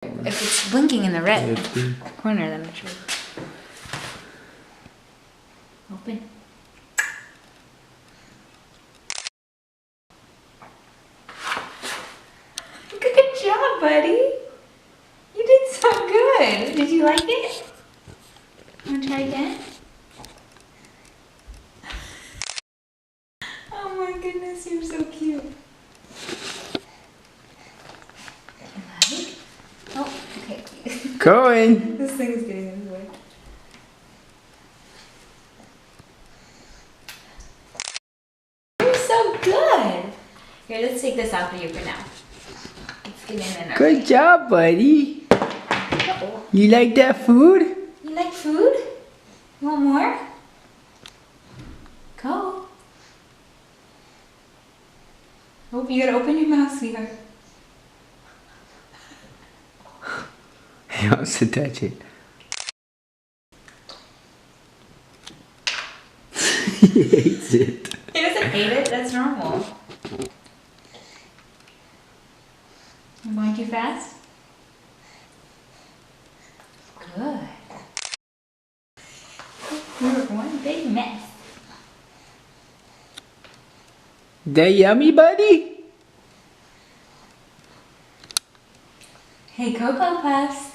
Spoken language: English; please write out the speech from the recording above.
If it's blinking in the red corner, then it should. Open. Good job, buddy. You did so good. Did you like it? Want to try again? Oh my goodness, you're so cute. You like? Oh, okay. Going. This thing is getting in the way. You're so good. Here, let's take this out for you for now. Let's get in there. Good job, buddy. Uh-oh. You like that food? You like food? You want more? Go. Oh, you gotta open your mouth, sweetheart. He wants to touch it. He hates it. He doesn't hate it, that's normal. I'm going too fast? Good. You're one big mess. That yummy, buddy? Hey, Cocoa Puffs.